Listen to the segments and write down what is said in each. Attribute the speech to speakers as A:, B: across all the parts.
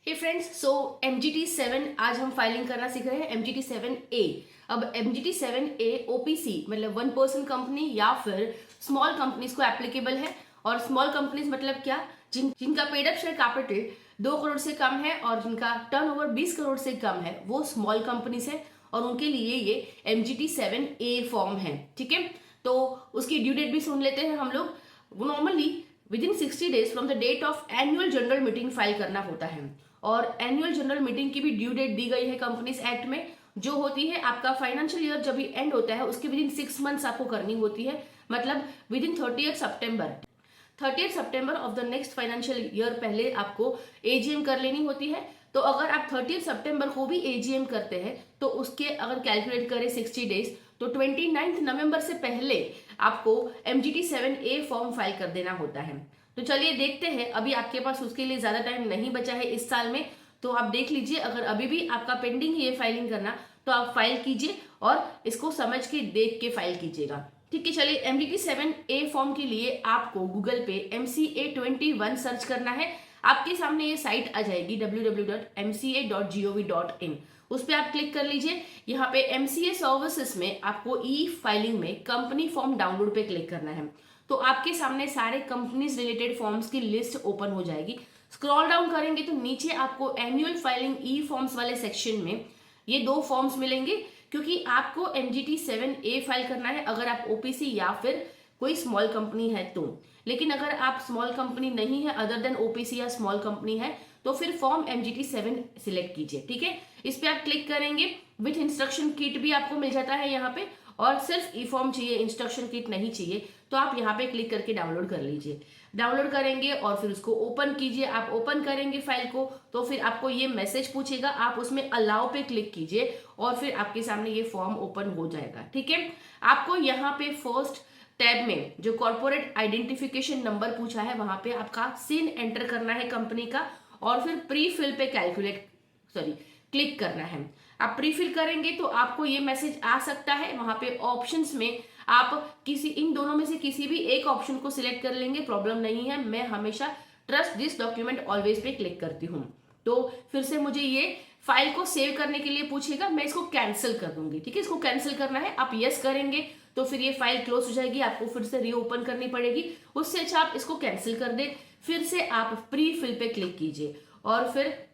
A: हे friends, सो MGT 7 आज हम filing करना सीख रहे हैं। MGT 7A। अब MGT 7A OPC मतलब 1 पर्सन कंपनी या फिर स्मॉल कंपनीज को एप्लीकेबल है। और स्मॉल कंपनीज मतलब क्या? जिनका paid up share capital 2 crore से कम है और जिनका टर्नओवर 20 करोड़ से कम है वो स्मॉल कंपनीज है और उनके लिए ये MGT 7A फॉर्म है। ठीक है, तो उसकी ड्यू डेट भी सुन लेते हैं हम लोग। Normally within 60 days from the date of annual general meeting file करना होता है। और एनुअल जनरल मीटिंग की भी ड्यू डेट दी गई है कंपनीज एक्ट में, जो होती है आपका फाइनेंशियल ईयर जब भी एंड होता है उसके विदिन 6 मंथ्स आपको करनी होती है। मतलब within 30th September of the next financial year पहले आपको एजीएम कर लेनी होती है। तो अगर आप 30th सितंबर को भी एजीएम करते हैं तो उसके अगर कैलकुलेट करें 60 डेज तो 29 नवंबर से पहले आपको MGT 7A फॉर्म फाइल कर देना होता है। तो चलिए देखते हैं, अभी आपके पास उसके लिए ज्यादा टाइम नहीं बचा है इस साल में, तो आप देख लीजिए। अगर अभी भी आपका पेंडिंग है ये फाइलिंग करना तो आप फाइल कीजिए और इसको समझ के देख के फाइल कीजिएगा। ठीक है, चलिए MGT 7A फॉर्म के लिए आपको गूगल पे MCA21 सर्च करना है। आपके सामने ये साइट आ जाएगी www.mca.gov.in। उस पर आप क्लिक कर लीजिए। यहाँ पे MCA सर्विसेज में आपको ई फाइलिंग में कंपनी फॉर्म डाउनलोड पे क्लिक करना है। तो आपके सामने सारे कंपनीज रिलेटेड फॉर्म्स की लिस्ट ओपन हो जाएगी। स्क्रॉल डाउन करेंगे तो नीचे आपको एनुअल फाइलिंग ई फॉर्म्स वाले सेक्शन में ये 2 फॉर्म्स मिलेंगे, क्योंकि आपको MGT 7A फाइल करना है अगर आप OPC या फिर कोई स्मॉल कंपनी है तो। लेकिन अगर आप स्मॉल कंपनी नहीं है अदर देन OPC या स्मॉल कंपनी है तो फिर फॉर्म MGT 7 सिलेक्ट कीजिए। ठीक है, इस पे आप क्लिक करेंगे। विथ इंस्ट्रक्शन किट भी आपको मिल जाता है यहाँ पे, और सिर्फ ई फॉर्म चाहिए, इंस्ट्रक्शन किट नहीं चाहिए, तो आप यहाँ पे क्लिक करके डाउनलोड कर लीजिए। डाउनलोड करेंगे और फिर उसको ओपन कीजिए। आप ओपन करेंगे फाइल को तो फिर आपको ये मैसेज पूछेगा, आप उसमें अलाउ पे क्लिक कीजिए और फिर आपके सामने ये फॉर्म ओपन हो जाएगा। ठीक है, आपको यहाँ पे फर्स्ट टैब में जो कॉर्पोरेट आइडेंटिफिकेशन नंबर पूछा है वहां पे आपका सिन एंटर करना है कंपनी का, और फिर प्री फिल पे क्लिक करना है। आप प्री फिल करेंगे तो आपको ये मैसेज आ सकता है। वहां पे ऑप्शंस में आप इन दोनों में से किसी भी एक ऑप्शन को सिलेक्ट कर लेंगे, प्रॉब्लम नहीं है। मैं हमेशा ट्रस्ट दिस डॉक्यूमेंट ऑलवेज पे क्लिक करती हूँ। तो फिर से मुझे ये फाइल को सेव करने के लिए पूछेगा, मैं इसको कैंसिल कर दूंगी। ठीक है, इसको कैंसिल करना है, आप यस करेंगे तो फिर ये फाइल क्लोज हो जाएगी, आपको फिर से रीओपन करनी पड़ेगी। उससे अच्छा आप इसको कैंसिल कर दे। फिर से आप प्री फिल पे क्लिक कीजिए और फिर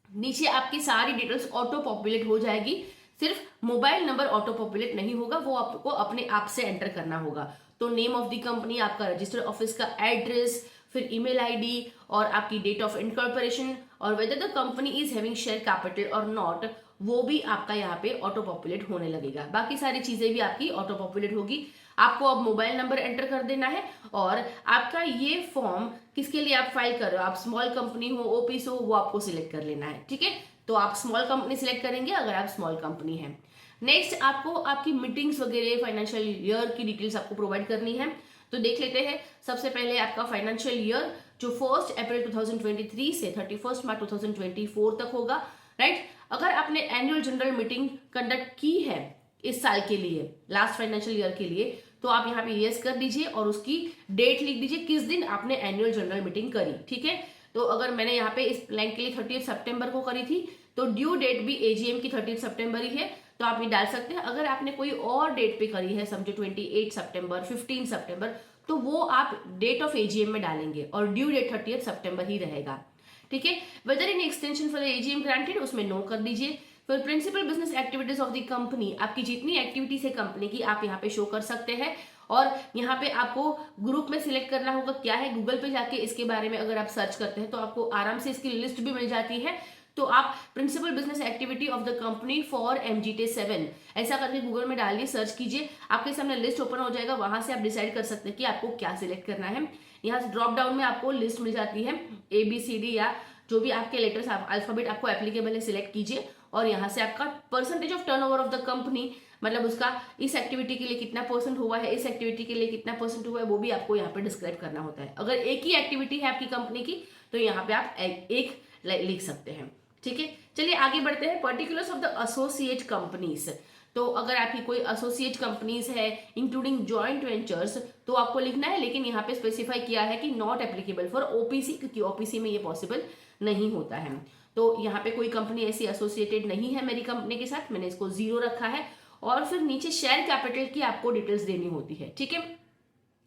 A: नीचे आपकी सारी डिटेल्स ऑटो पॉपुलेट हो जाएगी। सिर्फ मोबाइल नंबर ऑटो पॉपुलेट नहीं होगा, वो आपको अपने आप से एंटर करना होगा। तो नेम ऑफ द कंपनी, आपका रजिस्टर्ड ऑफिस का एड्रेस, फिर ईमेल आईडी और आपकी डेट ऑफ इनकॉर्पोरेशन और whether the company is having share capital और नॉट, वो भी आपका यहाँ पे ऑटो पॉपुलेट होने लगेगा। बाकी सारी चीजें भी आपकी ऑटो पॉपुलेट होगी। आपको अब मोबाइल नंबर एंटर कर देना है और आपका ये फॉर्म किसके लिए आप फाइल कर रहे हो, आप स्मॉल कंपनी हो, OPC हो, वो आपको सिलेक्ट कर लेना है। ठीक है, तो आप स्मॉल कंपनी सिलेक्ट करेंगे अगर आप स्मॉल कंपनी है। नेक्स्ट आपको आपकी मीटिंग्स वगैरह फाइनेंशियल ईयर की डिटेल्स आपको प्रोवाइड करनी है। तो देख लेते हैं। सबसे पहले आपका फाइनेंशियल ईयर जो 1 अप्रैल 2023 से 31 मार्च 2024 तक होगा, राइट। अगर आपने एनुअल जनरल मीटिंग कंडक्ट की है इस साल के लिए, लास्ट फाइनेंशियल ईयर के लिए, तो आप यहाँ पे यस कर दीजिए और उसकी डेट लिख दीजिए किस दिन आपने एनुअल जनरल मीटिंग करी। ठीक है, तो अगर मैंने यहाँ पे इस लाइन के लिए 30 सितंबर को करी थी तो ड्यू डेट भी एजीएम की 30 सितंबर ही है, तो आप ये डाल सकते हैं। अगर आपने कोई और डेट पे करी है, समझो 28 सितंबर, 15 सितंबर, तो वो आप डेट ऑफ एजीएम में डालेंगे और ड्यू डेट 30 सितंबर ही रहेगा। ठीक है, whether in extension for AGM granted उसमें नो कर दीजिए। फिर principal business activities of the company, आपकी जितनी एक्टिविटीज है कंपनी की आप यहाँ पे शो कर सकते हैं। और यहाँ पे आपको ग्रुप में सिलेक्ट करना होगा क्या है। गूगल पे जाके इसके बारे में अगर आप सर्च करते हैं तो आपको आराम से इसकी लिस्ट भी मिल जाती है। तो आप principal business activity of the company for MGT 7 ऐसा करके गूगल में डालिए, सर्च कीजिए, आपके सामने लिस्ट ओपन हो जाएगा। वहां से आप डिसाइड कर सकते हैं कि आपको क्या सिलेक्ट करना है। यहाँ से ड्रॉप डाउन में आपको लिस्ट मिल जाती है ABCD या जो भी आपके लेटर्स अल्फाबेट आपको एप्लीकेबल है सिलेक्ट कीजिए और यहाँ से आपका percentage of turnover of the company, मतलब उसका इस एक्टिविटी के लिए कितना % हुआ है, इस एक्टिविटी के लिए कितना % हुआ है, वो भी आपको यहाँ पे डिस्क्राइब करना होता है। अगर एक ही एक्टिविटी है आपकी कंपनी की तो यहाँ पे आप एक लिख सकते हैं। ठीक है, चलिए आगे बढ़ते हैं। Particulars of the associate companies, तो अगर आपकी कोई एसोसिएट कंपनीज है इंक्लूडिंग जॉइंट वेंचर्स तो आपको लिखना है, लेकिन यहाँ पे स्पेसिफाई किया है कि नॉट एप्लीकेबल फॉर OPC, क्योंकि OPC में ये पॉसिबल नहीं होता है। तो यहाँ पे कोई कंपनी ऐसी एसोसिएटेड नहीं है मेरी कंपनी के साथ, मैंने इसको 0 रखा है। और फिर नीचे शेयर कैपिटल की आपको डिटेल्स देनी होती है, ठीक है।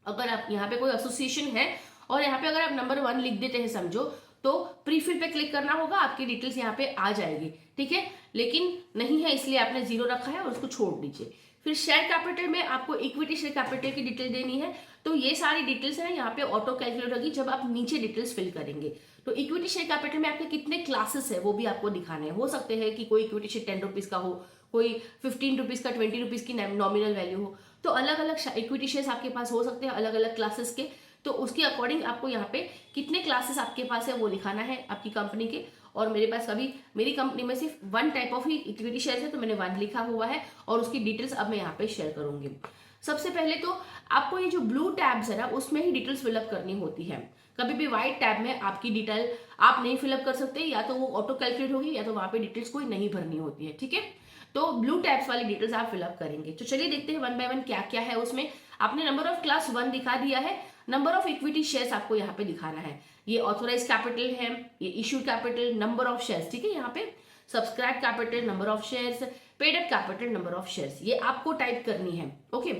A: अगर आप यहाँ पे कोई एसोसिएशन है और यहाँ पे अगर आप नंबर 1 लिख देते हैं समझो, तो प्रीफिल पे क्लिक करना होगा, आपकी डिटेल्स यहाँ पे आ जाएगी, ठीक है। लेकिन नहीं है इसलिए आपने 0 रखा है और उसको छोड़ दीजिए। फिर शेयर कैपिटल में आपको इक्विटी शेयर कैपिटल की डिटेल देनी है। तो ये सारी डिटेल्स है ना यहाँ पे ऑटो कैलकुलेट होगी जब आप नीचे डिटेल्स फिल करेंगे। तो इक्विटी शेयर कैपिटल में आपके कितने क्लासेस है वो भी आपको दिखाने हैं। हो सकते हैं कि कोई इक्विटी शेयर 10 रुपीज का हो, कोई 15 रुपीज का, 20 रुपीज की नॉमिनल वैल्यू हो। तो अलग अलग इक्विटी शेयर्स आपके पास हो सकते हैं अलग अलग क्लासेस के। तो उसके अकॉर्डिंग आपको यहाँ पे कितने क्लासेस आपके पास है वो लिखाना है आपकी कंपनी के। और मेरे पास अभी मेरी कंपनी में सिर्फ 1 type of he equity share है, तो मैंने 1 लिखा हुआ है और उसकी डिटेल्स अब मैं यहाँ पे शेयर करूंगी। सबसे पहले तो आपको ये जो ब्लू टैब्स है ना उसमें ही डिटेल्स फिलअप करनी होती है। कभी भी व्हाइट टैब में आपकी डिटेल आप नहीं फिलअप कर सकते, या तो वो ऑटो कैलकुलेट होगी या तो वहां पे डिटेल्स कोई नहीं भरनी होती है, ठीक है। तो ब्लू टैब्स वाली डिटेल्स आप फिलअप करेंगे। तो चलिए देखते हैं 1 बाय 1 क्या क्या है उसमें। आपने नंबर ऑफ क्लास 1 दिखा दिया है, नंबर ऑफ इक्विटी शेयर्स आपको यहाँ पे दिखाना है। ये ऑथोराइज कैपिटल है, ये issue capital, number of shares, ठीक है। यहाँ पे subscribe capital, number of shares, paid up capital, number of shares, ये आपको टाइप करनी है, ओके।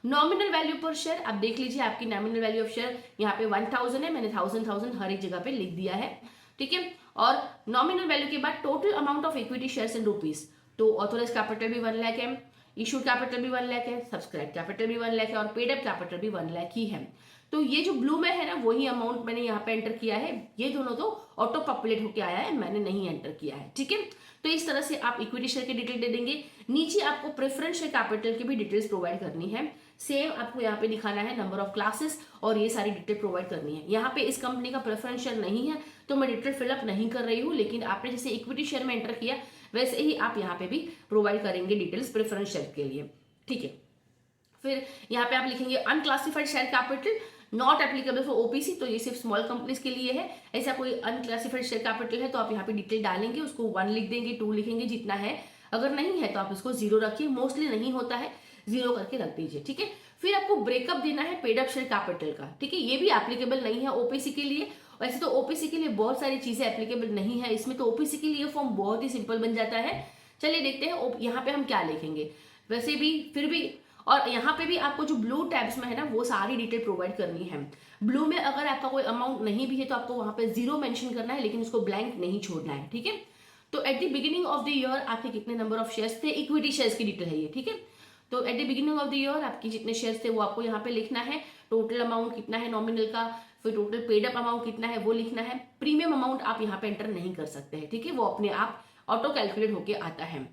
A: नॉमिनल वैल्यू पर शेयर आप देख लीजिए, आपकी नॉमिनल वैल्यू ऑफ शेयर यहाँ पे 1000 है, मैंने 1000 हर एक जगह पे लिख दिया है, ठीक है। और नॉमिनल वैल्यू के बाद total amount of equity shares in rupees, तो ऑथोराइज कैपिटल भी 1 लाख है, इशू कैपिटल भी 1 लाख है, सब्सक्राइब कैपिटल भी 1 लाख है और पेड अप कैपिटल भी 1 लाख ही है। तो ये जो ब्लू में है ना वही अमाउंट मैंने यहाँ पे एंटर किया है। ये दोनों तो ऑटो पॉपुलेट होके आया है, मैंने नहीं एंटर किया है, ठीक है। तो इस तरह से आप इक्विटी शेयर की डिटेल दे देंगे। नीचे आपको प्रेफरेंस शेयर कैपिटल की भी डिटेल्स प्रोवाइड करनी है। सेम आपको यहाँ पे दिखाना है नंबर ऑफ क्लासेस और ये सारी डिटेल प्रोवाइड करनी है। यहाँ पे इस कंपनी का प्रेफरेंस शेयर नहीं है तो मैं डिटेल फिलअप नहीं कर रही हूँ, लेकिन आपने जैसे इक्विटी शेयर में एंटर किया वैसे ही आप यहाँ पे भी प्रोवाइड करेंगे डिटेल्स प्रेफरेंस शेयर के लिए, ठीक है। फिर यहाँ पे आप लिखेंगे unclassified share capital not applicable for OPC, तो ये सिर्फ स्मॉल कंपनीज के लिए है। ऐसा कोई अनक्लासिफाइड शेयर कैपिटल है तो आप यहाँ पे डिटेल डालेंगे, उसको 1 लिख देंगे, 2 लिखेंगे जितना है। अगर नहीं है तो आप इसको 0 रखिए, मोस्टली नहीं होता है 0 करके रख दीजिए, ठीक है। फिर आपको ब्रेकअप देना है पेड अप शेयर कैपिटल का, ठीक है। ये भी एप्लीकेबल नहीं है ओपीसी के लिए। वैसे तो ओपीसी के लिए बहुत सारी चीजें एप्लीकेबल नहीं है, इसमें तो ओपीसी के लिए फॉर्म बहुत ही सिंपल बन जाता है। चलिए देखते हैं यहाँ पे हम क्या लिखेंगे। वैसे भी फिर भी, और यहाँ पे भी आपको जो ब्लू टैब्स में है ना वो सारी डिटेल प्रोवाइड करनी है। ब्लू में अगर आपका कोई अमाउंट नहीं भी है तो आपको वहां पे 0 मेंशन करना है, लेकिन उसको ब्लैंक नहीं छोड़ना है, ठीक है। तो at the beginning of the year आपके कितने नंबर ऑफ शेयर्स थे, इक्विटी शेयर्स की डिटेल है ये, ठीक है। तो at the beginning of the year आपके जितने शेयर्स थे वो आपको यहाँ पे लिखना है। टोटल अमाउंट कितना है नॉमिनल का, फिर टोटल पेड अप अमाउंट कितना है वो लिखना है। प्रीमियम अमाउंट आप यहाँ पे एंटर नहीं कर सकते हैं, ठीक है, वो अपने आप ऑटो कैलकुलेट होके आता है।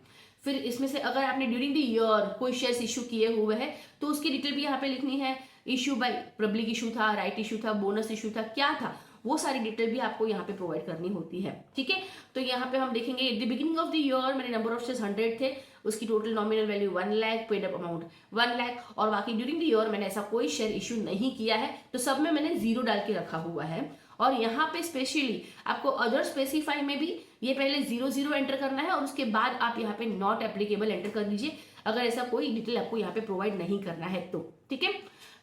A: फिर इसमें से अगर आपने ड्यूरिंग द ईयर कोई शेयर्स इशू किए हुए हैं तो उसकी डिटेल भी यहाँ पे लिखनी है। इशू बाय पब्लिक इशू था, राइट इशू था, बोनस इशू था, क्या था, वो सारी डिटेल भी आपको यहाँ पे प्रोवाइड करनी होती है, ठीक है। तो यहाँ पे हम देखेंगे at the beginning of the year मेरे नंबर ऑफ शेयर्स 100 थे, उसकी total nominal value 1 lakh, paid up amount 1 lakh, और बाकी ड्यूरिंग द ईयर मैंने ऐसा कोई शेयर इशू नहीं किया है तो सब में मैंने 0 डाल के रखा हुआ है। और यहाँ पे स्पेशली आपको अदर स्पेसिफाई में भी ये पहले 0 एंटर करना है और उसके बाद आप यहाँ पे नॉट एप्लीकेबल एंटर कर दीजिए अगर ऐसा कोई डिटेल आपको यहाँ पे प्रोवाइड नहीं करना है तो, ठीक है।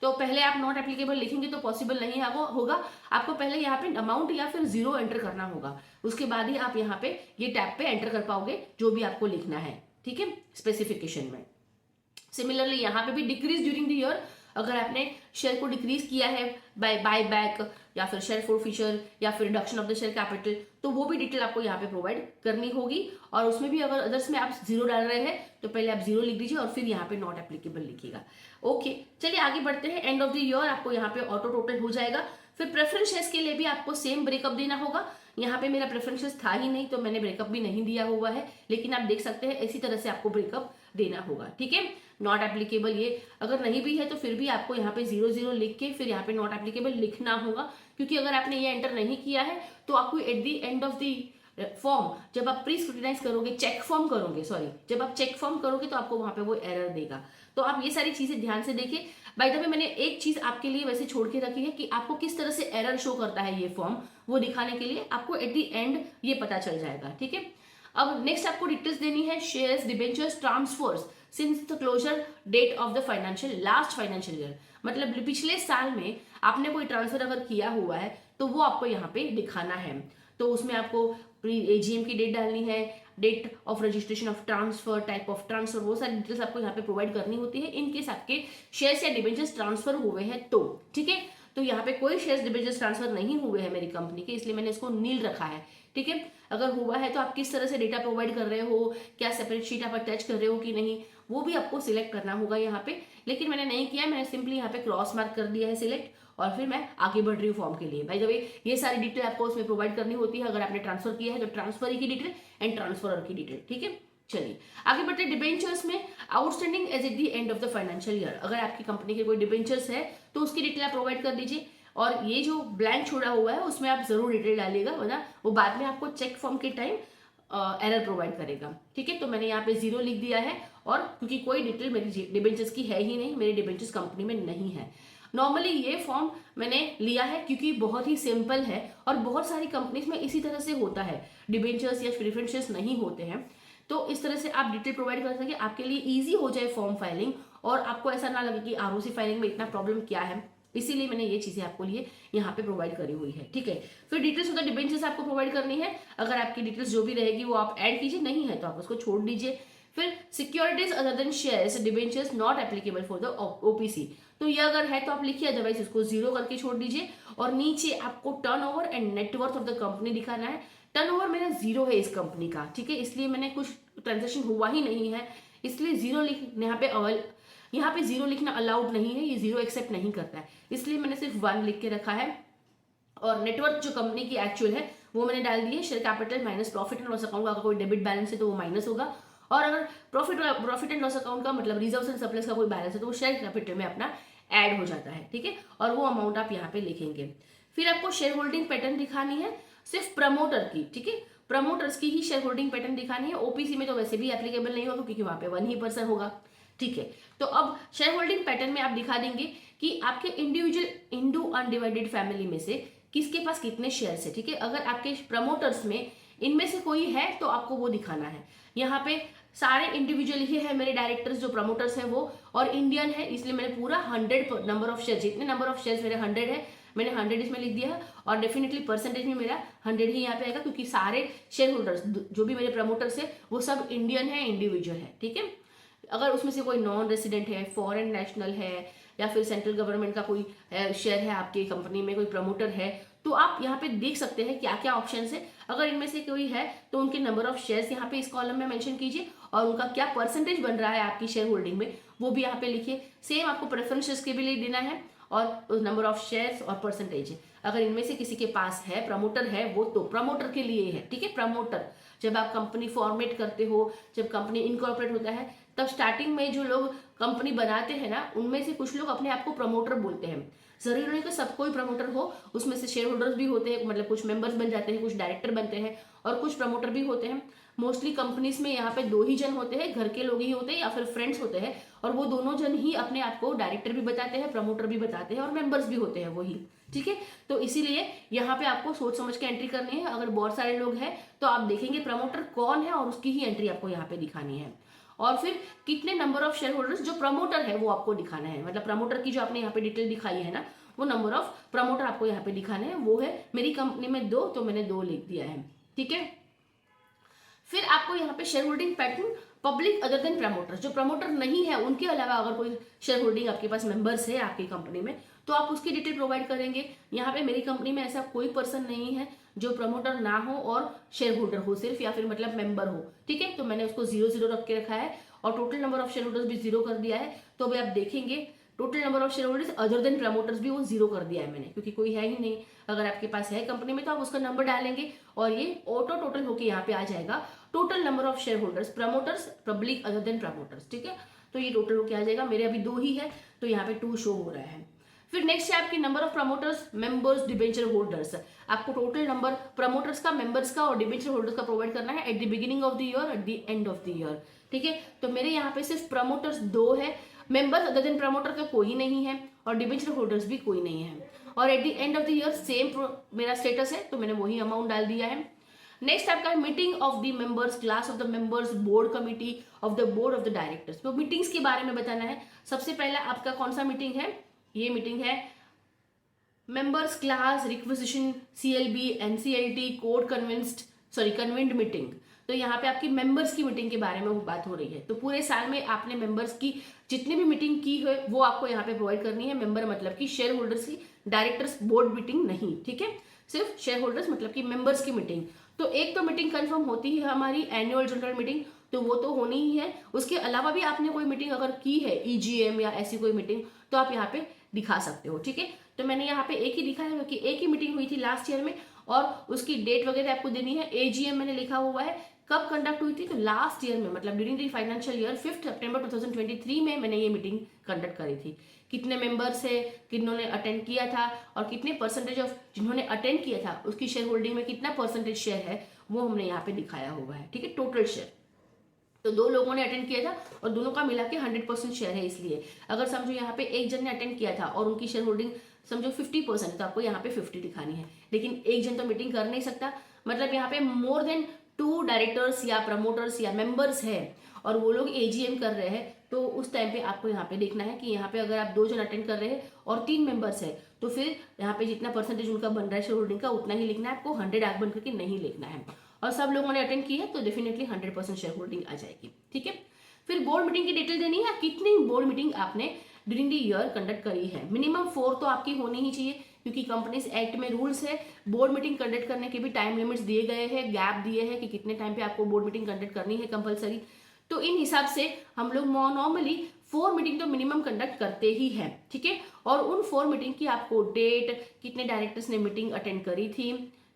A: तो पहले आप नॉट एप्लीकेबल लिखेंगे तो पॉसिबल नहीं होगा, आपको पहले यहाँ पे अमाउंट या फिर 0 एंटर करना होगा, उसके बाद ही आप यहाँ पे ये टैब पे एंटर कर पाओगे जो भी आपको लिखना है, ठीक है, स्पेसिफिकेशन में। सिमिलरली यहाँ पे भी डिक्रीज ड्यूरिंग द ईयर, अगर आपने शेयर को डिक्रीज किया है बाय बैक या फिर शेयर फोरफिचर या फिर reduction of the share capital तो वो भी डिटेल आपको यहाँ पे प्रोवाइड करनी होगी। और उसमें भी अगर अदर्स में आप 0 डाल रहे हैं तो पहले आप 0 लिख दीजिए और फिर यहाँ पे नॉट एप्लीकेबल लिखिएगा, ओके। चलिए आगे बढ़ते हैं। एंड ऑफ द ईयर आपको यहाँ पे ऑटो टोटल हो जाएगा। फिर प्रेफरेंस शेयर्स के लिए भी आपको सेम ब्रेकअप देना होगा। यहाँ पे मेरा प्रेफरेंस शेयर्स था ही नहीं तो मैंने ब्रेकअप भी नहीं दिया हुआ है, लेकिन आप देख सकते हैं इसी तरह से आपको ब्रेकअप देना होगा, ठीक है। नॉट एप्लीकेबल ये अगर नहीं भी है तो फिर भी आपको यहाँ पे 0 लिख के फिर यहाँ पे नॉट एप्लीकेबल लिखना होगा, क्योंकि अगर आपने ये एंटर नहीं किया है तो आपको eight the end of the form जब आप प्री स्क्रूटिनाइज करोगे, चेक फॉर्म करोगे, सॉरी जब आप चेक फॉर्म करोगे तो आपको वहां पे वो एरर देगा। तो आप ये सारी चीजें ध्यान से देखिए। बाय द वे मैंने एक चीज आपके लिए वैसे छोड़ के रखी है कि आपको किस तरह से एरर शो करता है ये फॉर्म, वो दिखाने के लिए आपको एट द एंड ये पता चल जाएगा, ठीक है। अब नेक्स्ट आपको डिटेल्स देनी है shares, debentures, transfers since the closure date of the last financial year, मतलब पिछले साल में आपने कोई ट्रांसफर अगर किया हुआ है तो वो आपको यहाँ पे दिखाना है। तो उसमें आपको एजीएम की डेट डालनी है, date of registration of transfer, type of transfer, वो सारी डिटेल्स आपको यहाँ पे प्रोवाइड करनी होती है इन केस आपके शेयर्स या डिबेंचर्स ट्रांसफर हुए हैं तो। ठीक है, तो यहाँ पे कोई शेयर्स डिबेंचर्स ट्रांसफर नहीं हुए हैं मेरी कंपनी के, इसलिए मैंने इसको नील रखा है। ठीक है, अगर हुआ है तो आप किस तरह से डेटा प्रोवाइड कर रहे हो, क्या सेपरेट शीट आप अटैच कर रहे हो कि नहीं, वो भी आपको सिलेक्ट करना होगा यहाँ पे। लेकिन मैंने नहीं किया, मैंने सिंपली यहाँ पे क्रॉस मार्क कर दिया है सिलेक्ट, और फिर मैं आगे बढ़ रही हूँ फॉर्म के लिए। बाय द वे ये सारी डिटेल आपको उसमें प्रोवाइड करनी होती है अगर आपने ट्रांसफर किया है तो ट्रांसफर की डिटेल एंड ट्रांसफर की डिटेल। ठीक है, चलिए आगे बढ़ते हैं। डिबेंचर्स में outstanding as at the end of the financial year, अगर आपकी कंपनी के कोई डिबेंचर्स है तो उसकी डिटेल आप प्रोवाइड कर दीजिए, और ये जो ब्लैंक छोड़ा हुआ है उसमें आप जरूर डिटेल डालिएगा, वरना वो बाद में आपको चेक फॉर्म के टाइम एरर प्रोवाइड करेगा। ठीक है, तो मैंने यहाँ पे 0 लिख दिया है, और क्योंकि कोई डिटेल मेरी डिबेंचर्स की है ही नहीं, मेरी डिबेंचर्स कंपनी में नहीं है। नॉर्मली ये फॉर्म मैंने लिया है क्योंकि बहुत ही सिंपल है, और बहुत सारी कंपनीज में इसी तरह से होता है, डिबेंचर्स या प्रेफरेंस शेयर्स नहीं होते हैं, तो इस तरह से आप डिटेल प्रोवाइड कर सके, आपके लिए ईजी हो जाए फॉर्म फाइलिंग, और आपको ऐसा ना लगे कि आरओसी फाइलिंग में इतना प्रॉब्लम क्या है, इसीलिए मैंने ये चीजें आपको लिए यहाँ पे प्रोवाइड करी हुई है। ठीक है, फिर डिटेल्स ऑफ द डिबेंचर्स आपको प्रोवाइड करनी है, अगर आपकी डिटेल्स जो भी रहेगी वो आप ऐड कीजिए, नहीं है तो आप उसको छोड़ दीजिए। फिर securities other than shares debentures not applicable for the OPC, तो ये अगर है तो आप लिखिए, अदरवाइज इसको 0 करके छोड़ दीजिए। और नीचे आपको turnover and net worth of the company दिखाना है। टर्नओवर मेरा 0 है इस कंपनी का, ठीक है, इसलिए मैंने कुछ ट्रांजेक्शन हुआ ही नहीं है, इसलिए 0 यहाँ पे 0 लिखना अलाउड नहीं है, ये 0 एक्सेप्ट नहीं करता है, इसलिए मैंने सिर्फ 1 लिख के रखा है। और नेटवर्क जो कंपनी की एक्चुअल है वो मैंने डाल दी है, share capital minus profit and loss account का अगर कोई डेबिट बैलेंस है तो वो माइनस होगा, और अगर प्रॉफिट एंड लॉस अकाउंट का मतलब रिजर्व्स एंड सरप्लस का कोई बैलेंस है तो वो शेयर कैपिटल में अपना ऐड हो जाता है। ठीक है, और वो अमाउंट आप यहाँ पे लिखेंगे। फिर आपको शेयर होल्डिंग पैटर्न दिखानी है सिर्फ प्रमोटर की। ठीक है, प्रमोटर्स की ही शेयर होल्डिंग पैटर्न दिखानी है, ओपीसी में तो वैसे भी एप्लीकेबल नहीं होगा क्योंकि वहां पे 1 ही पर्सन होगा। ठीक है, तो अब शेयर होल्डिंग पैटर्न में आप दिखा देंगे कि आपके इंडिविजुअल इंडू अनडिवाइडेड फैमिली में से किसके पास कितने शेयर्स है। ठीक है, अगर आपके प्रमोटर्स में इनमें से कोई है तो आपको वो दिखाना है। यहाँ पे सारे इंडिविजुअल ही है मेरे डायरेक्टर्स जो प्रमोटर्स हैं वो, और इंडियन है, इसलिए मैंने पूरा 100 नंबर ऑफ शेयर, जितने नंबर ऑफ शेयर्स मेरे 100 है मैंने 100 इसमें लिख दिया है, और डेफिनेटली परसेंटेज में मेरा 100 ही यहाँ पे आएगा क्योंकि सारे शेयर होल्डर्स जो भी मेरे प्रमोटर्स है वो सब इंडियन है, इंडिविजुअल है। ठीक है, अगर उसमें से कोई नॉन रेसिडेंट है, फॉरेन नेशनल है, या फिर सेंट्रल गवर्नमेंट का कोई शेयर है आपकी कंपनी में, कोई प्रमोटर है, तो आप यहाँ पे देख सकते हैं क्या क्या ऑप्शन है। अगर इनमें से कोई है तो उनके नंबर ऑफ शेयर्स यहाँ पे इस कॉलम में मेंशन कीजिए, और उनका क्या परसेंटेज बन रहा है आपकी शेयर होल्डिंग में वो भी यहाँ पे लिखिए। सेम आपको प्रेफरेंसेस के भी लिए देना है, और नंबर ऑफ शेयर्स और परसेंटेज। अगर इनमें से किसी के पास है, प्रमोटर है वो, तो प्रमोटर के लिए है। ठीक है, प्रमोटर जब आप कंपनी फॉर्मेट करते हो, जब कंपनी इनकॉर्पोरेट होता है, तब स्टार्टिंग में जो लोग कंपनी बनाते हैं ना, उनमें से कुछ लोग अपने आप को प्रमोटर बोलते हैं। जरूरी नहीं कि सब कोई प्रमोटर हो, उसमें से शेयर होल्डर्स भी होते हैं, मतलब कुछ मेंबर्स बन जाते हैं, कुछ डायरेक्टर बनते हैं, और कुछ प्रमोटर भी होते हैं। मोस्टली कंपनीज में यहाँ पे 2 ही जन होते हैं, घर के लोग ही होते हैं या फिर फ्रेंड्स होते हैं, और वो दोनों जन ही अपने आप को डायरेक्टर भी बताते हैं, प्रमोटर भी बताते हैं, और मेंबर्स भी होते हैं वही। ठीक है, तो इसीलिए यहाँ पे आपको सोच समझ के एंट्री करनी है। अगर बहुत सारे लोग हैं तो आप देखेंगे प्रमोटर कौन है और उसकी ही एंट्री आपको यहाँ पे दिखानी है। और फिर कितने नंबर ऑफ शेयर होल्डर्स जो प्रमोटर है वो आपको दिखाना है, मतलब प्रमोटर की जो आपने यहाँ पे डिटेल दिखाई है ना, वो नंबर ऑफ प्रमोटर आपको यहाँ पे दिखाने हैं। वो है मेरी कंपनी में 2, तो मैंने 2 लिख दिया है। ठीक है, फिर आपको यहाँ पे share holding pattern public other than promoters, जो प्रमोटर नहीं है उनके अलावा अगर कोई शेयर होल्डिंग आपके पास मेंबर्स है आपकी कंपनी में, तो आप उसकी डिटेल प्रोवाइड करेंगे। यहाँ पे मेरी कंपनी में ऐसा कोई पर्सन नहीं है जो प्रमोटर ना हो और शेयर होल्डर हो सिर्फ, या फिर मतलब मेंबर हो। ठीक है, तो मैंने उसको 0 रख के रखा है, और total number of share holders भी 0 कर दिया है। तो अभी आप देखेंगे total number of share holders other than promoters भी वो 0 कर दिया है मैंने, क्योंकि कोई है ही नहीं। अगर आपके पास है कंपनी में तो आप उसका नंबर डालेंगे, और ये ऑटो टोटल होके यहाँ पे आ जाएगा total number of share holders, promoters public other than promoters. ठीक है, तो ये टोटल होके आ जाएगा। मेरे अभी 2 ही है तो यहाँ पे 2 शो हो रहा है। फिर नेक्स्ट है आपकी number of promoters, members, debenture holders. आपको टोटल नंबर प्रमोटर्स का, मेंबर्स का और डिबेंचर होल्डर्स का प्रोवाइड करना है at the beginning of the year, eight the end of the year. ठीक है, तो मेरे यहाँ पे सिर्फ प्रमोटर्स 2 है, मेंबर्स अदर देन प्रमोटर का कोई नहीं है, और डिबेंचर होल्डर्स भी कोई नहीं है। और eight the end of the year same मेरा स्टेटस है, तो मैंने वही अमाउंट डाल दिया है। नेक्स्ट आपका meeting of the members, class of the members, board committee of the board of the directors. तो मीटिंग्स के बारे में बताना है। सबसे पहला आपका कौन सा मीटिंग है, ये मीटिंग है members class requisition, CLB, NCLT, code convent meeting. तो यहाँ पे आपकी मेंबर्स की मीटिंग के बारे में बात हो रही है। तो पूरे साल में आपने मेंबर्स की जितनी भी मीटिंग की है वो आपको यहाँ पे प्रोवाइड करनी है। मेंबर मतलब कि शेयर होल्डर्स की, डायरेक्टर्स बोर्ड मीटिंग नहीं, ठीक है, सिर्फ शेयर होल्डर्स मतलब कि मेंबर्स की मीटिंग। तो एक तो मीटिंग कंफर्म होती है हमारी एनुअल जनरल मीटिंग, तो वो तो होनी ही है। उसके अलावा भी आपने कोई मीटिंग अगर की है, EGM या ऐसी कोई मीटिंग, तो आप यहाँ पे दिखा सकते हो, ठीक है। तो मैंने यहाँ पे एक ही दिखा है क्योंकि एक ही मीटिंग हुई थी लास्ट ईयर में और उसकी डेट वगैरह आपको देनी है। AGM मैंने लिखा हुआ है, कब कंडक्ट हुई थी, तो लास्ट ईयर में, मतलब ड्यूरिंग द फाइनेंशियल ईयर 5 सितंबर 2023 में मैंने ये मीटिंग कंडक्ट करी थी। कितने मेंबर्स है, किन्होंने अटेंड किया था और कितने परसेंटेज ऑफ जिन्होंने अटेंड किया था उसकी शेयर होल्डिंग में कितना परसेंटेज शेयर है वो हमने यहाँ पे दिखाया हुआ है, ठीक है, टोटल शेयर। तो 2 लोगों ने अटेंड किया था और दोनों का मिला के 100% शेयर है। इसलिए अगर समझो यहाँ पे एक जन ने अटेंड किया था और उनकी शेयर होल्डिंग समझो 50%, तो आपको यहाँ पे 50 दिखानी है। लेकिन एक जन तो मीटिंग कर नहीं सकता, मतलब यहाँ पे मोर देन 2 डायरेक्टर्स या प्रमोटर्स या मेंबर्स है और वो लोग AGM कर रहे हैं, तो उस टाइम पे आपको यहाँ पे देखना है कि यहाँ पे अगर आप 2 जन अटेंड कर रहे हैं और 3 मेंबर्स है, तो फिर यहाँ पे जितना परसेंटेज उनका बन रहा है शेयर होल्डिंग का उतना ही लिखना है, आपको 100 आग बन करके नहीं लिखना है। और सब लोगों ने अटेंड किया है तो डेफिनेटली 100% शेयर होल्डिंग आ जाएगी, ठीक है। फिर बोर्ड मीटिंग की डिटेल देनी है, कितनी बोर्ड मीटिंग आपने ड्यूरिंग द ईयर कंडक्ट करी है। मिनिमम 4 तो आपकी होनी ही चाहिए क्योंकि कंपनीज एक्ट में रूल्स है, बोर्ड मीटिंग कंडक्ट करने के भी टाइम लिमिट्स दिए गए हैं, गैप दिए हैं कि कितने टाइम पे आपको बोर्ड मीटिंग कंडक्ट करनी है कंपलसरी। तो इन हिसाब से हम लोग नॉर्मली 4 मीटिंग तो मिनिमम कंडक्ट करते ही हैं, ठीक है। और उन 4 मीटिंग की आपको डेट, कितने डायरेक्टर्स ने मीटिंग अटेंड करी थी,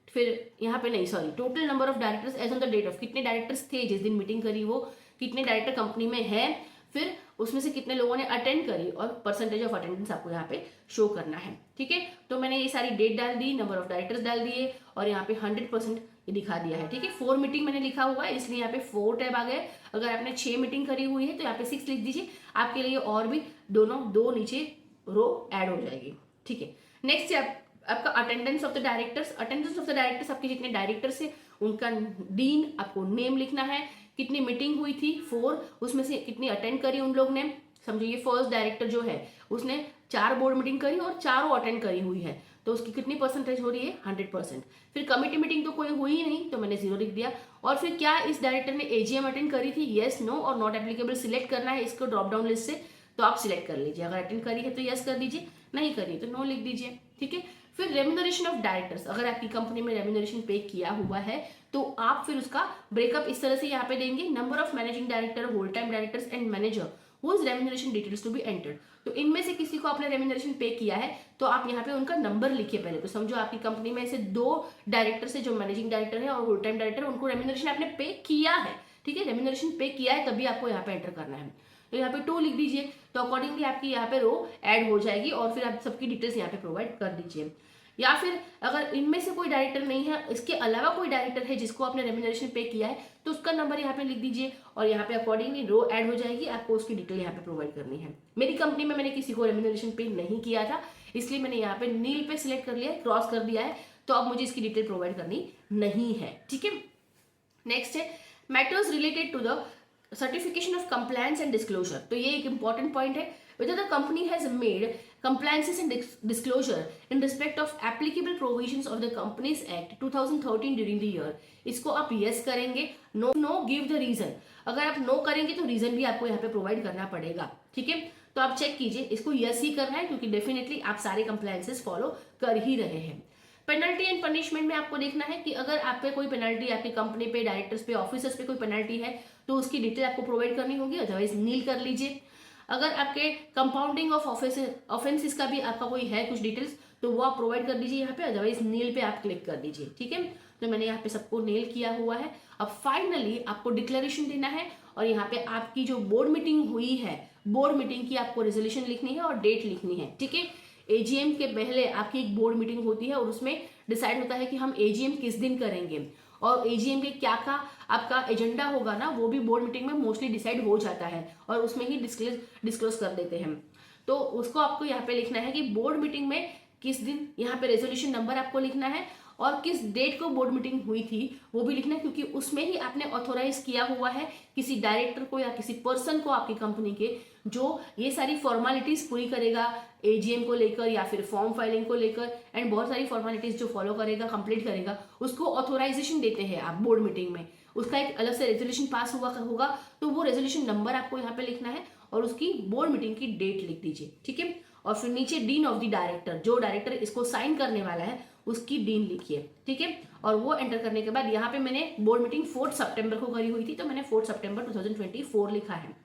A: फिर यहाँ पे नहीं sorry total number of directors as on the date of, कितने डायरेक्टर्स थे जिस दिन मीटिंग करी वो, कितने डायरेक्टर कंपनी में है, फिर उसमें से कितने लोगों ने अटेंड करी और परसेंटेज ऑफ अटेंडेंस आपको यहाँ पे शो करना है, ठीक है। तो मैंने ये सारी डेट डाल दी, नंबर ऑफ डायरेक्टर्स डाल दिए और यहाँ पे 100% ये दिखा दिया है, ठीक है। 4 मीटिंग मैंने लिखा हुआ है इसलिए यहाँ पे 4 टैब आ गए। अगर आपने 6 मीटिंग करी हुई है तो यहाँ पे 6 लिख दीजिए, आपके लिए और भी दोनों 2 नीचे रो ऐड हो जाएगी, ठीक है। नेक्स्ट है आपका attendance of the directors. Attendance of the directors, आपके जितने डायरेक्टर्स है उनका डीन आपको नेम लिखना है, कितनी मीटिंग हुई थी 4, उसमें से कितनी अटेंड करी उन लोग ने। समझो ये फर्स्ट डायरेक्टर जो है उसने 4 बोर्ड मीटिंग करी और चारों अटेंड करी हुई है, तो उसकी कितनी परसेंटेज हो रही है 100%। फिर कमेटी मीटिंग तो कोई हुई ही नहीं तो मैंने 0 लिख दिया। और फिर क्या इस डायरेक्टर ने AGM अटेंड करी थी, येस, नो और नॉट एप्लीकेबल सिलेक्ट करना है इसको ड्रॉप डाउन लिस्ट से, तो आप सिलेक्ट कर लीजिए। अगर अटेंड करी है तो यस कर दीजिए, नहीं करी तो नो लिख दीजिए, ठीक है। फिर रेम्यूनरेशन ऑफ डायरेक्टर्स, अगर आपकी कंपनी में रेम्यूनरेशन पे किया हुआ है तो आप फिर उसका ब्रेकअप इस तरह से यहाँ पे देंगे, number of managing director, whole time directors and manager whose remuneration details to be entered. तो इनमें से किसी को आपने रेम्यूनरेशन पे किया है तो आप यहाँ पे उनका नंबर लिखिए पहले। तो समझो आपकी कंपनी में ऐसे 2 डायरेक्टर है जो मैनेजिंग डायरेक्टर है और होल टाइम डायरेक्टर, उनको रेम्यूनरेशन आपने पे किया है, ठीक है, रेम्यूनरेशन पे किया है तभी आपको यहाँ पे एंटर करना है। तो यहाँ पे 2 लिख दीजिए, तो अकॉर्डिंगली आपकी यहाँ पे रो ऐड हो जाएगी और फिर आप सबकी डिटेल्स यहाँ पे प्रोवाइड कर दीजिए। या फिर अगर इनमें से कोई डायरेक्टर नहीं है, इसके अलावा कोई डायरेक्टर है जिसको आपने रेम्यूनरेशन पे किया है तो उसका नंबर यहाँ पे लिख दीजिए और यहाँ पे अकॉर्डिंगली रो ऐड हो जाएगी, आपको उसकी डिटेल यहाँ पे प्रोवाइड करनी है। मेरी कंपनी में मैंने किसी को रेम्यूनरेशन पे नहीं किया था इसलिए मैंने यहाँ पे नील पे सिलेक्ट कर लिया है, क्रॉस कर दिया है, तो अब मुझे इसकी डिटेल प्रोवाइड करनी नहीं है, ठीक है। नेक्स्ट है matters related to the certification of compliance and disclosure. तो ये एक इंपॉर्टेंट पॉइंट है, whether the company has made compliances and disclosure in respect of applicable provisions of the Companies Act 2013 during the year। इसको आप yes करेंगे, no give the reason। अगर आप no करेंगे तो रीजन भी आपको यहाँ पे प्रोवाइड करना पड़ेगा, ठीक है। तो आप चेक कीजिए, इसको yes ही करना है क्योंकि डेफिनेटली आप सारे कंप्लायंसेस फॉलो कर ही रहे हैं। पेनल्टी एंड पनिशमेंट में आपको देखना है कि अगर आप पे कोई पेनल्टी, आपकी कंपनी पे, डायरेक्टर्स पे, ऑफिसर्स पे कोई पेनल्टी है तो उसकी डिटेल आपको प्रोवाइड करनी होगी, अदरवाइज नील कर लीजिए। अगर आपके कंपाउंडिंग ऑफ ऑफेंसेस का भी आपका कोई है कुछ डिटेल्स तो वो आप प्रोवाइड कर दीजिए यहाँ पे, अदरवाइज नील पे आप क्लिक कर दीजिए, ठीक है। तो मैंने यहाँ पे सबको नील किया हुआ है। अब फाइनली आपको डिक्लेरेशन देना है और यहाँ पे आपकी जो बोर्ड मीटिंग हुई है, बोर्ड मीटिंग की आपको रेजोल्यूशन लिखनी है और डेट लिखनी है, ठीक है। AGM के पहले आपकी एक बोर्ड मीटिंग होती है और उसमें डिसाइड होता है कि हम AGM किस दिन करेंगे और AGM के क्या का आपका एजेंडा होगा ना, वो भी बोर्ड मीटिंग में मोस्टली डिसाइड हो जाता है और उसमें ही डिस्क्लोज कर देते हैं। तो उसको आपको यहाँ पे लिखना है कि बोर्ड मीटिंग में किस दिन, यहाँ पे रेजोल्यूशन नंबर आपको लिखना है और किस डेट को बोर्ड मीटिंग हुई थी वो भी लिखना है, क्योंकि उसमें ही आपने ऑथोराइज किया हुआ है किसी डायरेक्टर को या किसी पर्सन को आपकी कंपनी के, जो ये सारी फॉर्मेलिटीज पूरी करेगा एजीएम को लेकर या फिर फॉर्म फाइलिंग को लेकर, एंड बहुत सारी फॉर्मेलिटीज जो फॉलो करेगा, कंप्लीट करेगा, उसको ऑथोराइजेशन देते हैं आप बोर्ड मीटिंग में। उसका एक अलग से रेजोल्यूशन पास हुआ होगा, तो वो रेजोल्यूशन नंबर आपको यहाँ पे लिखना है और उसकी बोर्ड मीटिंग की डेट लिख दीजिए, ठीक है। और फिर नीचे डीन ऑफ द डायरेक्टर, जो डायरेक्टर इसको साइन करने वाला है उसकी डीन लिखिए, ठीक है। और वो एंटर करने के बाद यहाँ पे मैंने बोर्ड मीटिंग 4 सितंबर को करी हुई थी, तो मैंने 4 सितंबर 2024 लिखा है,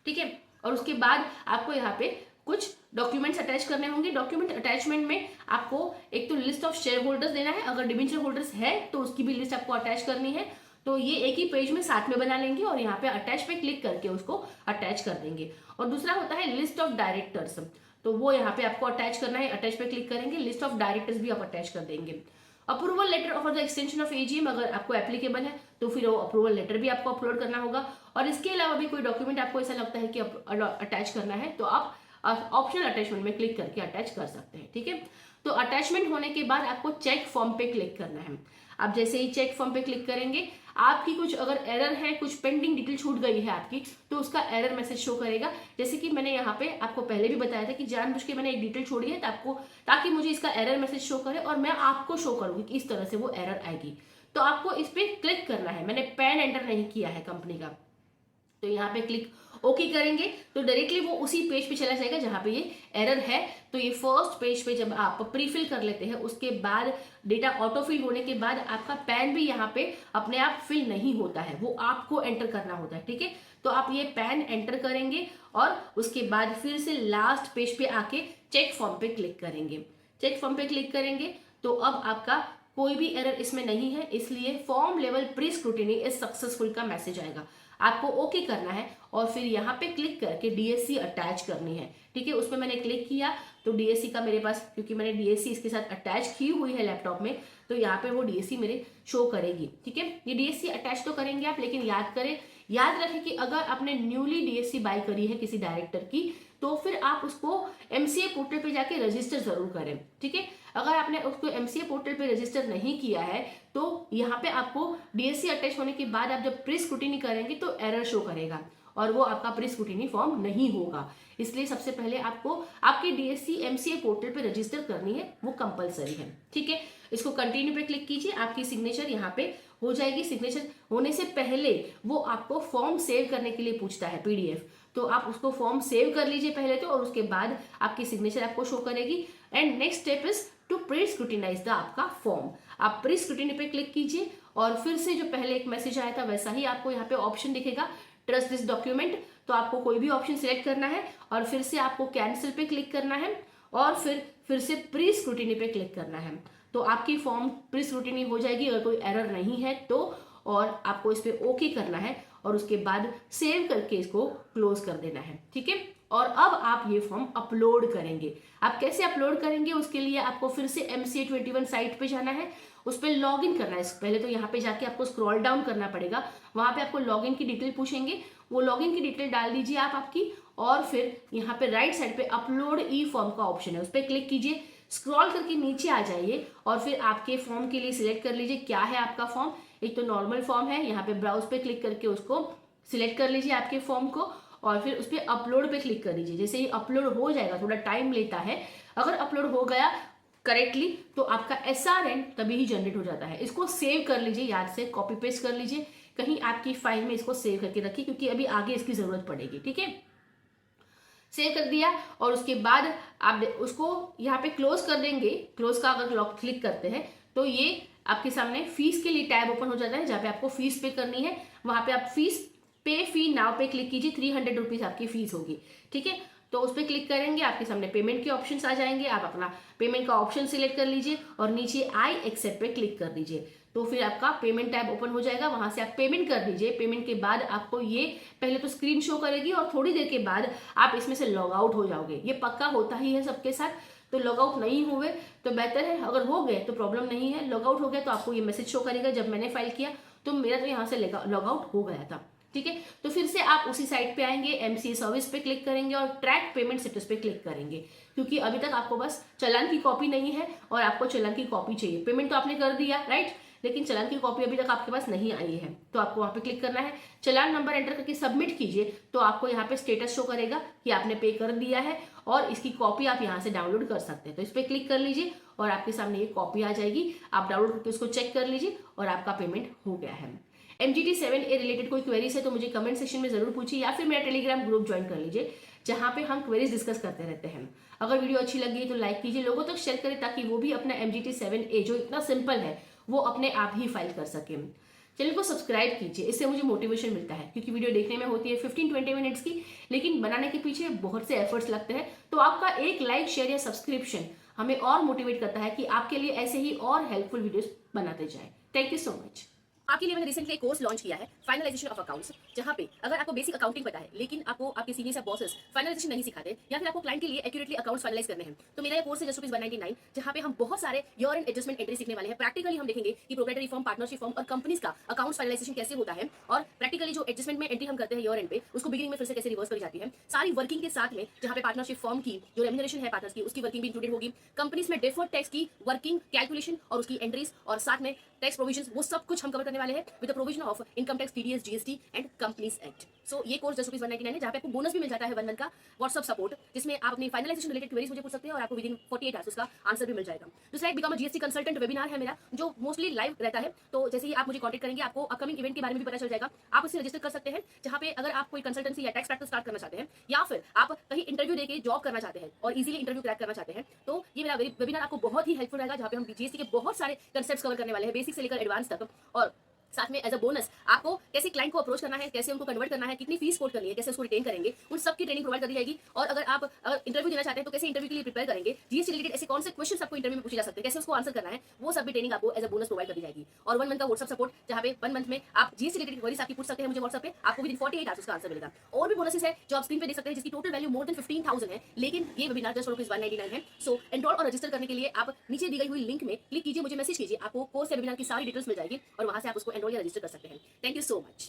A: ठीक है। और उसके बाद आपको यहाँ पे कुछ डॉक्यूमेंट्स अटैच करने होंगे। डॉक्यूमेंट अटैचमेंट में आपको एक तो लिस्ट ऑफ शेयर होल्डर्स देना है, अगर डिबेंचर होल्डर्स है तो उसकी भी लिस्ट आपको अटैच करनी है, तो ये एक ही पेज में साथ में बना लेंगे और यहाँ पे अटैच पे क्लिक करके उसको अटैच कर देंगे। और दूसरा होता है लिस्ट ऑफ डायरेक्टर्स, तो वो यहाँ पे आपको अटैच करना है, अटैच पे क्लिक करेंगे, लिस्ट ऑफ डायरेक्टर्स भी आप अटैच कर देंगे। Approval letter for the extension of AGM, अगर आपको एप्लीकेबल है तो फिर वो अप्रूवल लेटर भी आपको अपलोड करना होगा। और इसके अलावा भी कोई डॉक्यूमेंट आपको ऐसा लगता है कि अटैच करना है तो आप ऑप्शनल अटैचमेंट में क्लिक करके अटैच कर सकते हैं, ठीक है। तो अटैचमेंट होने के बाद आपको चेक फॉर्म पे क्लिक करना है। आप जैसे ही चेक फॉर्म पे क्लिक करेंगे, आपकी कुछ अगर एरर है, कुछ पेंडिंग डिटेल छूट गई है आपकी, तो उसका एरर मैसेज शो करेगा। जैसे कि मैंने यहाँ पे आपको पहले भी बताया था कि जानबूझ के मैंने एक डिटेल छोड़ी है ताकि मुझे इसका एरर मैसेज शो करे और मैं आपको शो करूंगी कि इस तरह से वो एरर आएगी। तो आपको इस पे क्लिक करना है। मैंने पैन एंटर नहीं किया है कंपनी का, तो यहाँ पे क्लिक ओके करेंगे तो डायरेक्टली वो उसी पेज पे चला जाएगा जहां पे ये एरर है। तो ये फर्स्ट पेज पे जब आप प्रीफिल कर लेते हैं, उसके बाद डेटा ऑटोफिल होने के बाद आपका पैन भी यहाँ पे अपने आप फिल नहीं होता है, वो आपको एंटर करना होता है, ठीक है। तो आप ये पैन एंटर करेंगे और उसके बाद फिर से लास्ट पेज पे आके चेक फॉर्म पे क्लिक करेंगे। चेक फॉर्म पे क्लिक करेंगे तो अब आपका कोई भी एरर इसमें नहीं है, इसलिए form level pre scrutiny is successful का मैसेज आएगा। आपको ओके करना है और फिर यहाँ पे क्लिक करके डीएससी अटैच करनी है, ठीक है। उसमें मैंने क्लिक किया तो डीएससी का मेरे पास, क्योंकि मैंने डीएससी इसके साथ अटैच की हुई है लैपटॉप में, तो यहाँ पे वो डीएससी मेरे शो करेगी, ठीक है। ये डीएससी अटैच तो करेंगे आप, लेकिन याद रखें कि अगर आपने न्यूली डीएससी बाय करी है किसी डायरेक्टर की, तो फिर आप उसको एमसीए पोर्टल पे जाके रजिस्टर जरूर करें, ठीक है। अगर आपने उसको एमसीए पोर्टल पे रजिस्टर नहीं किया है तो यहाँ पे आपको डीएससी अटैच होने के बाद आप जब प्री स्क्रूटिनी करेंगे तो एरर शो करेगा और वो आपका प्री स्क्रूटिनी फॉर्म नहीं होगा। इसलिए सबसे पहले आपको आपकी डीएससी एमसीए पोर्टल पे रजिस्टर करनी है, वो कंपलसरी है, ठीक है। इसको कंटिन्यू पे क्लिक कीजिए, आपकी सिग्नेचर यहाँ पे हो जाएगी। सिग्नेचर होने से पहले वो आपको फॉर्म सेव करने के लिए पूछता है पीडीएफ, तो आप उसको फॉर्म सेव कर लीजिए पहले तो, और उसके बाद आपकी सिग्नेचर आपको शो करेगी। And next step is to pre scrutinise the आपका फॉर्म। आप प्री स्क्रूटिनी पे क्लिक कीजिए और फिर से जो पहले एक मैसेज आया था वैसा ही आपको यहाँ पे ऑप्शन दिखेगा, ट्रस्ट दिस डॉक्यूमेंट। तो आपको कोई भी ऑप्शन सिलेक्ट करना है और फिर से आपको कैंसिल पे क्लिक करना है और फिर से प्री स्क्रूटिनी पे क्लिक करना है। तो आपकी फॉर्म प्री स्क्रूटिनी हो जाएगी अगर कोई एरर नहीं है तो, और आपको इस पे ओके करना है और उसके बाद सेव करके इसको क्लोज कर देना है, ठीक है। और अब आप ये फॉर्म अपलोड करेंगे। आप कैसे अपलोड करेंगे, उसके लिए आपको फिर से MCA21 साइट पे जाना है, उस पर लॉग इन करना है। पहले तो यहाँ पे जाके आपको स्क्रॉल डाउन करना पड़ेगा, वहां पे आपको लॉगिन की डिटेल पूछेंगे, वो लॉगिन की डिटेल डाल दीजिए आप आपकी, और फिर यहाँ पे राइट साइड पे अपलोड ई फॉर्म का ऑप्शन है, उस पर क्लिक कीजिए, स्क्रॉल करके नीचे आ जाइए और फिर आपके फॉर्म के लिए सिलेक्ट कर लीजिए क्या है आपका फॉर्म। एक तो नॉर्मल फॉर्म है, यहाँ पे ब्राउज पे क्लिक करके उसको सिलेक्ट कर लीजिए आपके फॉर्म को और फिर उस पर अपलोड पे क्लिक कर दीजिए। जैसे ही अपलोड हो जाएगा, थोड़ा टाइम लेता है, अगर अपलोड हो गया करेक्टली तो आपका SRN तभी ही जनरेट हो जाता है। इसको सेव कर लीजिए, याद से कॉपी पेस्ट कर लीजिए कहीं आपकी फाइल में, इसको सेव करके रखिए क्योंकि अभी आगे इसकी जरूरत पड़ेगी, ठीक है। सेव कर दिया और उसके बाद आप उसको यहाँ पे क्लोज कर देंगे। क्लोज का अगर लॉक क्लिक करते हैं तो ये आपके सामने फीस के लिए टैब ओपन हो जाता है, जहाँ पे आपको फीस पे करनी है वहां पे आप पे फी नाउ पे क्लिक कीजिए, 300 रुपीज आपकी फीस होगी, ठीक है। तो उस पर क्लिक करेंगे, आपके सामने पेमेंट के ऑप्शंस आ जाएंगे, आप अपना पेमेंट का ऑप्शन सिलेक्ट कर लीजिए और नीचे आई एक्सेप्ट पे क्लिक कर दीजिए। तो फिर आपका पेमेंट टैब ओपन हो जाएगा, वहां से आप पेमेंट कर दीजिए। पेमेंट के बाद आपको ये पहले तो स्क्रीन शो करेगी और थोड़ी देर के बाद आप इसमें से लॉग आउट हो जाओगे। ये पक्का होता ही है सबके साथ, तो लॉग आउट नहीं हुए तो बेहतर है, अगर हो गए तो प्रॉब्लम नहीं है, लॉग आउट हो गया तो आपको ये मैसेज शो करेगा। जब मैंने फाइल किया तो मेरा तो यहाँ से लॉग आउट हो गया था, ठीक है, तो फिर से आप उसी साइट पे आएंगे, एमसीए सर्विस पे क्लिक करेंगे और ट्रैक पेमेंट स्टेटस पे क्लिक करेंगे, क्योंकि अभी तक आपको बस चालान की कॉपी नहीं है और आपको चालान की कॉपी चाहिए। पेमेंट तो आपने कर दिया, राइट, लेकिन चालान की कॉपी अभी तक आपके पास नहीं आई है, तो आपको वहां पे क्लिक करना है, चालान नंबर एंटर करके सबमिट कीजिए, तो आपको यहाँ पे स्टेटस शो करेगा कि आपने पे कर दिया है और इसकी कॉपी आप यहाँ से डाउनलोड कर सकते हैं। तो इस पर क्लिक कर लीजिए और आपके सामने ये कॉपी आ जाएगी, आप डाउनलोड करके उसको चेक कर लीजिए और आपका पेमेंट हो गया है। MGT 7A रिलेटेड कोई क्वेरीज है तो मुझे कमेंट सेक्शन में जरूर पूछिए या फिर मेरा टेलीग्राम ग्रुप ज्वाइन कर लीजिए, जहां पे हम क्वेरीज डिस्कस करते रहते हैं। अगर वीडियो अच्छी लगी तो लाइक कीजिए, लोगों तक शेयर करें ताकि वो भी अपना MGT 7A जो इतना सिंपल है वो अपने आप ही फाइल कर सके। चैनल को सब्सक्राइब कीजिए, इससे मुझे मोटिवेशन मिलता है, क्योंकि वीडियो देखने में होती है 15-20 मिनट्स की, लेकिन बनाने के पीछे बहुत से एफर्ट्स लगते हैं। तो आपका एक लाइक, शेयर या सब्सक्रिप्शन हमें और मोटिवेट करता है कि आपके लिए ऐसे ही और हेल्पफुल वीडियोस बनाते जाएं। Thank you so much.
B: आपके लिए मैंने रिसेंटली एक कोर्स लॉन्च किया है, फाइनलाइजेशन ऑफ अकाउंट्स, जहां पे अगर आपको बेसिक अकाउंटिंग पता है लेकिन आपको आपके सीनियर्स या बॉसेस फाइनलाइजेशन नहीं सिखाते या फिर आपको क्लाइंट के लिए एक्यूरेटली अकाउंट्स फाइनलाइज करने हैं, तो मेरा ये कोर्स है जस्ट ₹199, जहां पे हम बहुत सारे ईयर एंड एडजस्टमेंट एंट्री सीखने वाले हैं। प्रैक्टिकली हम देखेंगे कि प्रोप्राइटरी फर्म, पार्टनरशिप फर्म और कंपनीज का अकाउंट्स फाइनलाइजेशन कैसे होता है, और प्रैक्टिकली जो एडजस्टमेंट में एंट्री हम करते हैं ईयर एंड पे, उसको बिगिनिंग में फिर से कैसे रिवर्स करी जाती है, सारी वर्किंग के साथ में, जहां पे पार्टनरशिप फर्म की जो रेम्यूनरेशन है पार्टनर्स की, उसकी वर्किंग भी इंक्लूडेड होगी, कंपनीज में डेफर्ड टैक्स की वर्किंग कैलकुलेशन और उसकी एंट्रीज, और साथ में टैक्स प्रोविजंस, वो सब कुछ हम कवर करने वाले हैं with the provision of income tax, TDS, GST and companies act. So ये कोर्स जस्ट ₹199 है, जहां पे आपको बोनस भी मिल जाता है 1 मंथ का व्हाट्सएप सपोर्ट, जिसमें आप अपनी फाइनलाइजेशन रिलेटेड क्वेरीज मुझे पूछ सकते हैं और आपको विदिन 48 आवर्स उसका आंसर भी मिल जाएगा। दूसरा एक become a GST consultant webinar है मेरा, जो मोस्टली लाइव रहता है, तो जैसे ही आप मुझे कॉन्टेक्ट करेंगे आपको अपकमिंग इवेंट के बारे में भी पता चल जाएगा, आप उससे रजिस्टर कर सकते हैं, जहां पे अगर आप कोई कंसल्टेंसी या टैक्स प्रैक्टिस स्टार्ट करना चाहते हैं या फिर आप कहीं इंटरव्यू देके जॉब करना चाहते हैं और इजीली इंटरव्यू क्रैक करना चाहते हैं, तो ये मेरा वेबिनार आपको बहुत ही हेल्पफुल रहेगा, जहां पे हम GST के बहुत सारे कंसेप्ट्स कवर करने वाले हैं, बेसिक से लेकर एडवांस तक, और साथ में एज अ बोनस आपको कैसे क्लाइंट को अप्रोच करना है, कैसे उनको कन्वर्ट करना है, कितनी फीस कोट करनी है, कैसे उसको रिटेन करेंगे, उन सब की ट्रेनिंग प्रोवाइड कर दी जाएगी। और अगर आप इंटरव्यू देना चाहते हैं तो कैसे इंटरव्यू के लिए प्रिपेयर करेंगे, GST रिलेटेड ऐसे कौन से क्वेश्चन आपको इंटरव्यू में पूछे जा सकते हैं, कैसे उसको आंसर करना है, वो सब भी ट्रेनिंग आपको एज अ बोनस प्रोवाइड कर दी जाएगी। और 1 मंथ का व्हाट्सएप सपोर्ट, जहां पे 1 मंथ में आप GST रिलेटेड क्वेरीज आपकी पूछ सकते हैं मुझे व्हाट्सएप पे, आपको विदिन 48 आवर्स उसका आंसर मिलेगा। और भी बोनसेस है जो आप स्क्रीन पे देख सकते हैं, जिसकी टोटल वैल्यू मोर देन 15,000 है, लेकिन ये वेबिनार जस्ट ₹199 है। सो एनरोल और रजिस्टर करने के लिए आप नीचे दी गई हुई लिंक में क्लिक कीजिए, मुझे मैसेज कीजिए, आपको कोर्स या वेबिनार की सारी डिटेल्स मिल जाएगी और वहां से आप उसको एनरोल या रजिस्टर कर सकते हैं। Thank you so much.